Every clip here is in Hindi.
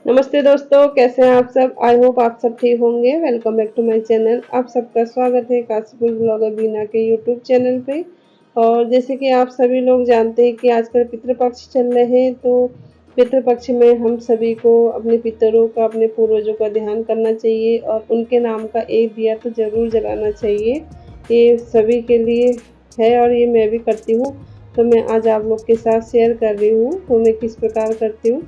नमस्ते दोस्तों, कैसे हैं आप सब। आई होप आप सब ठीक होंगे। Welcome back to my channel. आप सबका स्वागत है काशीपुर ब्लॉगर बीना के यूट्यूब चैनल पे। और जैसे कि आप सभी लोग जानते हैं कि आजकल पितृपक्ष चल रहे हैं, तो पितृपक्ष में हम सभी को अपने पितरों का, अपने पूर्वजों का ध्यान करना चाहिए और उनके नाम का एक दिया तो ज़रूर जलाना चाहिए। ये सभी के लिए है और ये मैं भी करती हूँ। तो मैं आज आप लोग के साथ शेयर कर रही हूँ तो मैं किस प्रकार करती हूँ।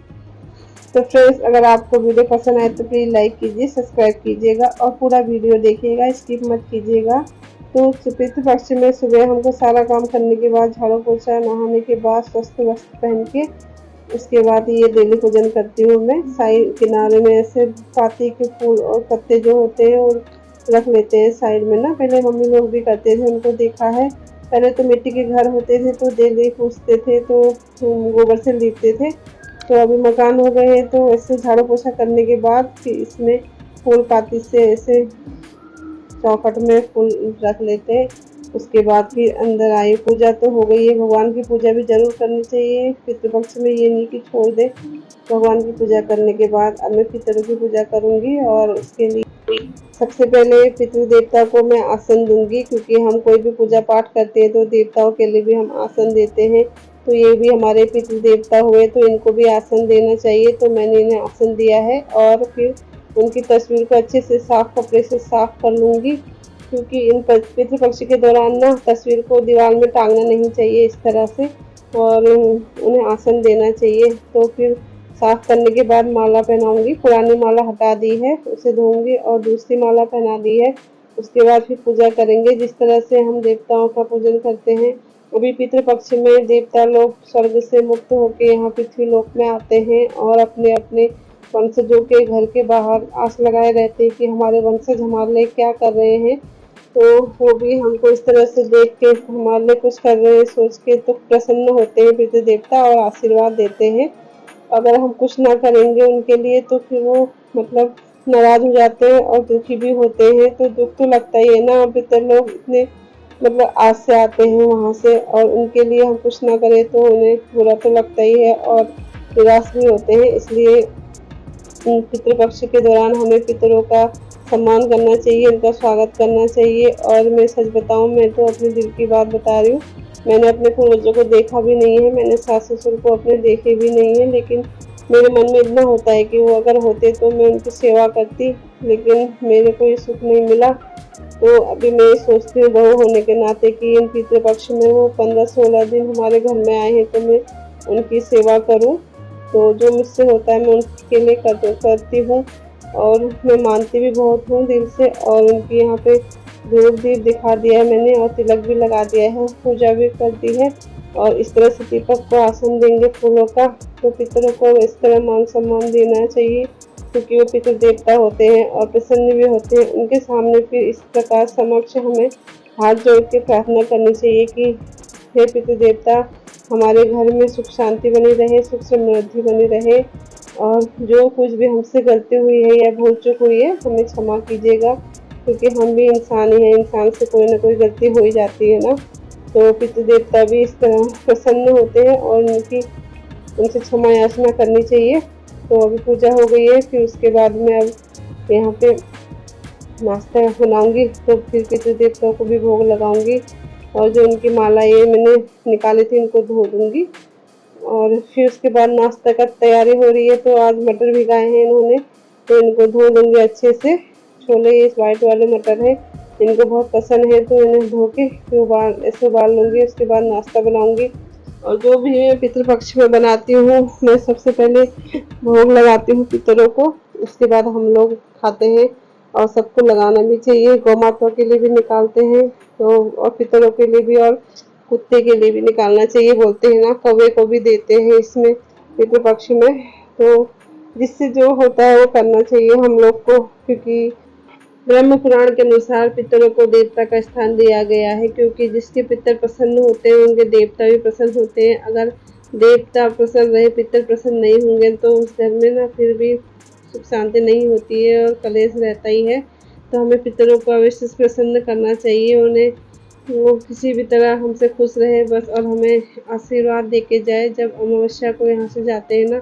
तो फ्रेंड्स, अगर आपको वीडियो पसंद आए तो प्लीज़ लाइक कीजिए, सब्सक्राइब कीजिएगा और पूरा वीडियो देखिएगा, स्किप मत कीजिएगा। तो पितृपक्ष में सुबह हमको सारा काम करने के बाद, झाड़ू पोछा, नहाने के बाद, स्वस्थ वस्त्र पहन के उसके बाद ये डेली पूजन करती हूँ मैं। साइड किनारे में ऐसे पाती के फूल और पत्ते जो होते हैं वो रख लेते हैं साइड में ना। पहले मम्मी लोग भी करते थे, उनको देखा है। पहले तो मिट्टी के घर होते थे तो डेली पूछते थे, तो गोबर से लीपते थे। तो अभी मकान हो गए हैं तो ऐसे झाड़ू पोछा करने के बाद फिर इसमें फूल पाती से ऐसे चौखट में फूल रख लेते हैं। उसके बाद फिर अंदर आई, पूजा तो हो गई है। भगवान की पूजा भी जरूर करनी चाहिए पितृपक्ष में, ये नहीं कि छोड़ दे। भगवान की पूजा करने के बाद अब मैं पितरों की पूजा करूंगी और उसके लिए सबसे पहले पितृ देवता को मैं आसन दूंगी, क्योंकि हम कोई भी पूजा पाठ करते हैं तो देवताओं के लिए भी हम आसन देते हैं। तो ये भी हमारे पितृ देवता हुए तो इनको भी आसन देना चाहिए। तो मैंने इन्हें आसन दिया है और फिर उनकी तस्वीर को अच्छे से साफ कपड़े से साफ कर लूँगी, क्योंकि इन पितृपक्ष के दौरान ना तस्वीर को दीवार में टांगना नहीं चाहिए इस तरह से, और उन्हें आसन देना चाहिए। तो फिर साफ करने के बाद माला पहनाऊंगी। पुरानी माला हटा दी है, उसे धोऊंगी और दूसरी माला पहना दी है। उसके बाद फिर पूजा करेंगे जिस तरह से हम देवताओं का पूजन करते हैं। अभी पितृपक्ष में देवता लोग स्वर्ग से मुक्त होकर यहाँ पृथ्वी लोक में आते हैं और अपने अपने वंशजों के घर के बाहर आस लगाए रहते हैं कि हमारे वंशज हमारे लिए क्या कर रहे हैं। तो वो भी हमको इस तरह से देख के हमारे लिए कुछ कर रहे हैं सोच के तो प्रसन्न होते हैं पितृ देवता और आशीर्वाद देते हैं। अगर हम कुछ ना करेंगे उनके लिए तो फिर वो मतलब नाराज हो जाते हैं और दुखी भी होते हैं। तो दुख तो लगता ही है ना, पितर लोग इतने मतलब आस से आते हैं वहाँ से, और उनके लिए हम कुछ ना करें तो उन्हें बुरा तो लगता ही है और निराश भी होते हैं। इसलिए पितृपक्ष के दौरान हमें पितरों का सम्मान करना चाहिए, उनका स्वागत करना चाहिए। और मैं सच बताऊं, मैं तो अपने दिल की बात बता रही हूँ। मैंने अपने पूर्वजों को देखा भी नहीं है, मैंने सास ससुर को अपने देखे भी नहीं है, लेकिन मेरे मन में इतना होता है कि वो अगर होते तो मैं उनकी सेवा करती, लेकिन मेरे को ये सुख नहीं मिला। तो अभी मैं ये सोचती हूँ बहू होने के नाते कि इन पितृपक्ष में वो 15-16 दिन हमारे घर में आए हैं तो मैं उनकी सेवा करूँ। तो जो मुझसे होता है मैं उनके लिए करती हूँ और मैं मानती भी बहुत हूँ दिल से। और उनकी यहाँ पे धूप दीप दिखा दिया है मैंने और तिलक भी लगा दिया है, पूजा भी कर दी है। और इस तरह से दीपक को आसन देंगे फूलों का। तो पितरों को इस तरह मान सम्मान देना चाहिए, क्योंकि वो पितृ देवता होते हैं और प्रसन्न भी होते हैं। उनके सामने फिर इस प्रकार समक्ष हमें हाथ जोड़ के प्रार्थना करनी चाहिए कि हे पितृ देवता, हमारे घर में सुख शांति बनी रहे, सुख समृद्धि बनी रहे, और जो कुछ भी हमसे गलती हुई है या भूल चूक हुई है हमें क्षमा कीजिएगा, क्योंकि हम भी इंसान ही हैं, इंसान से कोई ना कोई गलती हो ही जाती है ना। तो पितृ देवता भी इस तरह प्रसन्न होते हैं और उनसे क्षमा याचना करनी चाहिए। तो अभी पूजा हो गई है, फिर उसके बाद में अब यहाँ पे नाश्ता बनाऊंगी, तो फिर पितृ देवताओं को भी भोग लगाऊंगी। और जो उनकी माला ये मैंने निकाली थी उनको धो दूंगी। और फिर उसके बाद नाश्ता का तैयारी हो रही है। तो आज मटर भिगाए हैं इन्होंने, तो इनको धो दूंगी अच्छे से। छोले ये वाइट वाले मटर है, इनको बहुत पसंद है, तो इन्हें धो के फिर ऐसे उबाल लूँगी। उसके बाद नाश्ता बनाऊंगी। और जो भी मैं पितृपक्ष में बनाती हूँ मैं सबसे पहले भोग लगाती हूँ पितरों को, उसके बाद हम लोग खाते हैं। और सबको लगाना भी चाहिए, गौ माता के लिए भी निकालते हैं तो, और पितरों के लिए भी, और कुत्ते के लिए भी निकालना चाहिए। बोलते हैं ना, कौवे को भी देते हैं इसमें पितृपक्ष में। तो जिससे जो होता है वो करना चाहिए हम लोग को, क्योंकि ब्रह्म पुराण के अनुसार पितरों को देवता का स्थान दिया गया है, क्योंकि जिसके पितर प्रसन्न होते हैं उनके देवता भी प्रसन्न होते हैं। अगर देवता प्रसन्न रहे, पितर प्रसन्न नहीं होंगे तो उस घर में ना फिर भी सुख शांति नहीं होती है और कलेश रहता ही है। तो हमें पितरों को अवश्य प्रसन्न करना चाहिए, उन्हें वो किसी भी तरह हमसे खुश रहे बस, और हमें आशीर्वाद दे के जाए। जब अमावस्या को यहाँ से जाते हैं ना,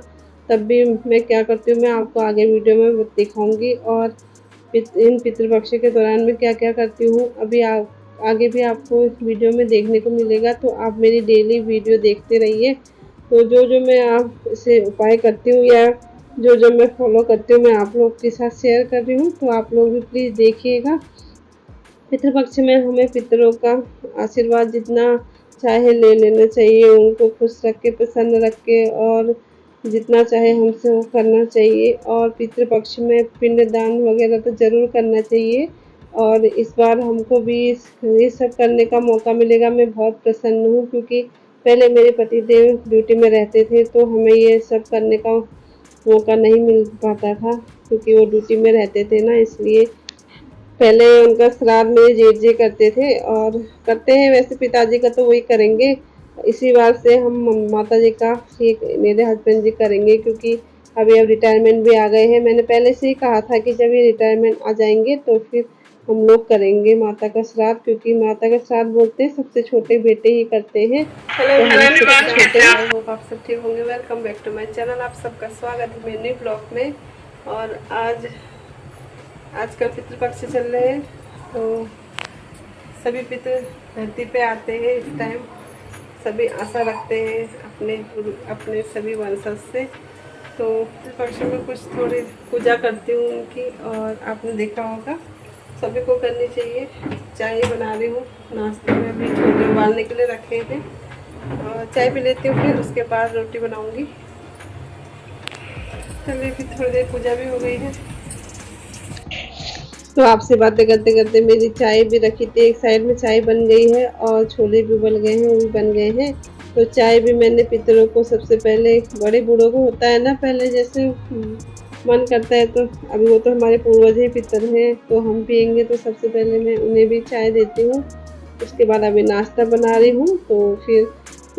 तब भी मैं क्या करती हूँ मैं आपको आगे वीडियो में दिखाऊंगी। और इन पितृपक्ष के दौरान मैं क्या क्या करती हूँ अभी आगे भी आपको इस वीडियो में देखने को मिलेगा। तो आप मेरी डेली वीडियो देखते रहिए। तो जो जो मैं आप इसे उपाय करती हूँ या जो जो मैं फॉलो करती हूँ मैं आप लोग के साथ शेयर कर रही हूँ, तो आप लोग भी प्लीज़ देखिएगा। पितृपक्ष में हमें पितरों का आशीर्वाद जितना चाहे ले लेना चाहिए, उनको खुश रख के प्रसन्न रख के और जितना चाहे हमसे वो करना चाहिए। और पितृपक्ष में पिंडदान वगैरह तो ज़रूर करना चाहिए। और इस बार हमको भी ये सब करने का मौका मिलेगा, मैं बहुत प्रसन्न हूँ क्योंकि पहले मेरे पतिदेव ड्यूटी में रहते थे तो हमें ये सब करने का मौका नहीं मिल पाता था क्योंकि वो ड्यूटी में रहते थे ना, इसलिए पहले उनका श्राद्ध मेरे जेठ जी करते थे और करते हैं। वैसे पिताजी का तो वही करेंगे, इसी बार से हम माता जी का ये मेरे हस्बैंड जी करेंगे क्योंकि अभी अब रिटायरमेंट भी आ गए हैं। मैंने पहले से ही कहा था कि जब ये रिटायरमेंट आ जाएंगे तो फिर हम लोग करेंगे माता का श्राद्ध, क्योंकि माता का श्राद्ध बोलते हैं सबसे छोटे बेटे ही करते हैं। हेलो एवरीवन, कैसे हैं? आई होप आप सब ठीक होंगे। Welcome back to my channel, आप सबका स्वागत है मेरे न्यू ब्लॉग में। और आजकल पितृपक्ष चल रहे हैं तो सभी पितृ धरती पे आते हैं। इस टाइम सभी आशा रखते हैं अपने सभी वंशज से। तो पितृपक्ष में कुछ थोड़ी पूजा करती हूँ उनकी, और आपने देखा होगा सभी को करनी चाहिए। चाय बना रही हूँ नाश्ते में, अभी छोले उबालने के लिए रखे हैं और चाय पी लेती हूँ, फिर उसके बाद रोटी बनाऊँगी। चलिए फिर थोड़ी देर पूजा भी हो गई है तो आपसे बातें करते करते मेरी चाय भी रखी थी, एक साइड में चाय बन गई है और छोले भी उबल गए हैं, वो भी बन गए हैं। तो चाय भी मैंने पितरों को सबसे पहले, बड़े बूढ़ों को होता है ना पहले जैसे मन करता है, तो अभी वो तो हमारे पूर्वज ही पितर हैं तो हम पियेंगे, तो सबसे पहले मैं उन्हें भी चाय देती हूँ। उसके बाद अभी नाश्ता बना रही हूँ तो फिर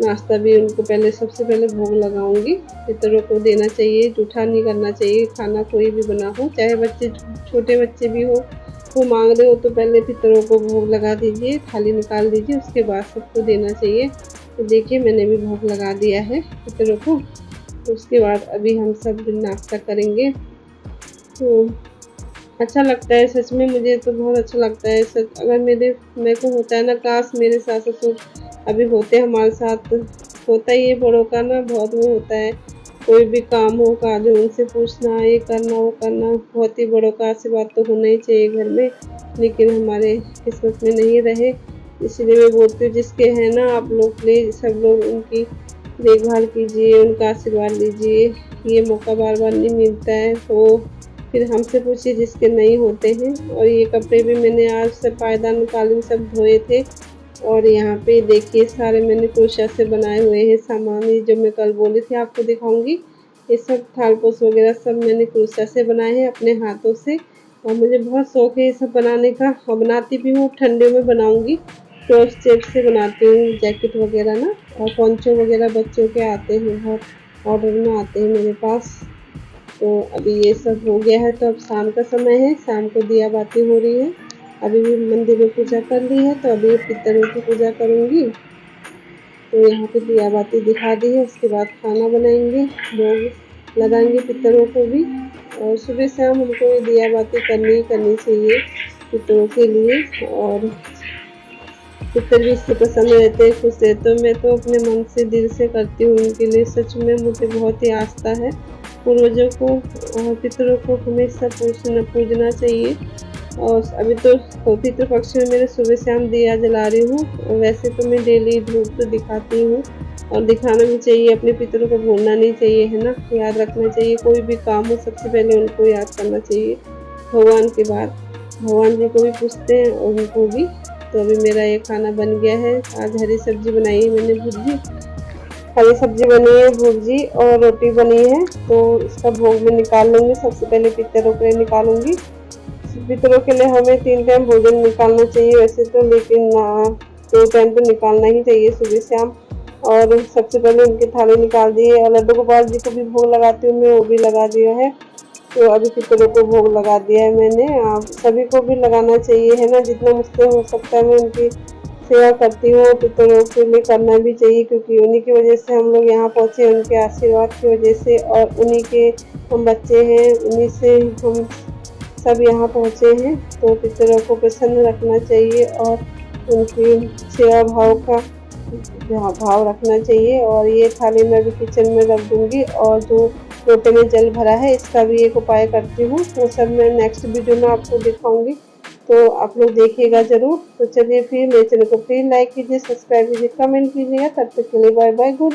नाश्ता भी उनको पहले सबसे पहले भोग लगाऊंगी। पितरों को देना चाहिए, जूठा नहीं करना चाहिए खाना, कोई भी बना हो, चाहे बच्चे छोटे बच्चे भी हो, वो मांग रहे हो तो पहले पितरों को भोग लगा दीजिए, थाली निकाल दीजिए, उसके बाद सबको देना चाहिए। तो देखिए मैंने भी भोग लगा दिया है पितरों को। तो उसके बाद अभी हम सब नाश्ता करेंगे। तो अच्छा लगता है सच में, मुझे तो बहुत अच्छा लगता है सच। अगर मेरे को होता है ना, काश मेरे सास ससुर अभी होते हमारे साथ। होता ही है बड़ों का ना, बहुत वो होता है, कोई भी काम हो काज हो उनसे पूछना, ये करना वो करना, बहुत ही बड़ों का आशीर्वाद तो होना ही चाहिए घर में, लेकिन हमारे किस्मत में नहीं रहे। इसलिए मैं बोलती हूँ जिसके हैं ना आप लोग प्लीज़ सब लोग उनकी देखभाल कीजिए, उनका आशीर्वाद लीजिए। ये मौका बार बार नहीं मिलता है, तो फिर हमसे पूछिए जिसके नहीं होते हैं। और ये कपड़े भी मैंने आज से पायदान कालीन सब धोए थे, और यहाँ पे देखिए सारे मैंने क्रोशा से बनाए हुए हैं सामान, ये जो मैं कल बोली थी आपको दिखाऊंगी। ये सब थालपोस वगैरह सब मैंने क्रोशा से बनाए हैं अपने हाथों से, और मुझे बहुत शौक है ये सब बनाने का, और बनाती भी हूँ। ठंडे में बनाऊंगी, क्रॉस चेक से बनाती हूँ जैकेट वगैरह ना, और पोंचो वगैरह बच्चों के आते हैं, बहुत ऑर्डर में आते हैं मेरे पास। तो अभी ये सब हो गया है, तो अब शाम का समय है, शाम को दिया बाती हो रही है। अभी भी मंदिर में पूजा कर ली है, तो अभी पितरों की पूजा करूँगी। तो यहाँ पे दिया बाती दिखा दी है, उसके बाद खाना बनाएंगे, भोग लगाएंगे पितरों को भी। और सुबह शाम हमको ये दिया बाती करनी चाहिए पितरों के लिए, और पितर भी इससे प्रसन्न रहते हैं, खुश रहते हैं। मैं तो अपने मन से दिल से करती हूँ उनके लिए, सच में मुझे बहुत ही आस्था है। पूर्वजों को और पितरों को हमेशा पूजना चाहिए। और अभी तो पितृपक्ष में मेरे सुबह शाम दिया जला रही हूँ। वैसे तो मैं डेली धूप तो दिखाती हूँ, और दिखाना भी चाहिए, अपने पितरों को भूलना नहीं चाहिए, है ना, याद रखना चाहिए। कोई भी काम हो सबसे पहले उनको याद करना चाहिए, भगवान के बाद भगवान जी को भी पूछते हैं और उनको भी। तो अभी मेरा ये खाना बन गया है। आज हरी सब्जी बनाई है मैंने, भुर्जी, हरी सब्जी बनी है, भुर्जी और रोटी बनी है। तो इसका भोग में निकाल लूँगी, सबसे पहले पितरों के लिए निकालूंगी। पितरों के लिए हमें 3 टाइम भोजन निकालना चाहिए वैसे तो, लेकिन 2 टाइम तो निकालना ही चाहिए सुबह शाम। और सबसे पहले उनकी थाली निकाल दी है, और लड्डू गोपाल जी को भी भोग लगाती हूँ मैं, वो भी लगा दिया है। तो अभी पितरों को भोग लगा दिया है मैंने। आप सभी को भी लगाना चाहिए, है ना, जितना मुझसे हो सकता है मैं उनकी सेवा करती हूँ, पितरों के लिए करना भी चाहिए, क्योंकि उन्हीं की वजह से हम लोग यहाँ पहुँचे, उनके आशीर्वाद की वजह से, और उन्हीं के हम बच्चे हैं, उन्हीं से हम सब यहाँ पहुँचे हैं। तो पितरों को प्रसन्न रखना चाहिए और उनकी सेवा भाव का भाव रखना चाहिए। और ये थाली मैं भी किचन में रख दूंगी, और जो लोटे में जल भरा है इसका भी एक उपाय करती हूँ, वो सब मैं नेक्स्ट वीडियो में आपको दिखाऊंगी, तो आप लोग देखिएगा जरूर। तो चलिए फिर मेरे चैनल को प्लीज लाइक कीजिए, सब्सक्राइब कीजिए, कमेंट कीजिएगा। तब तक के लिए बाय बाय, गुड।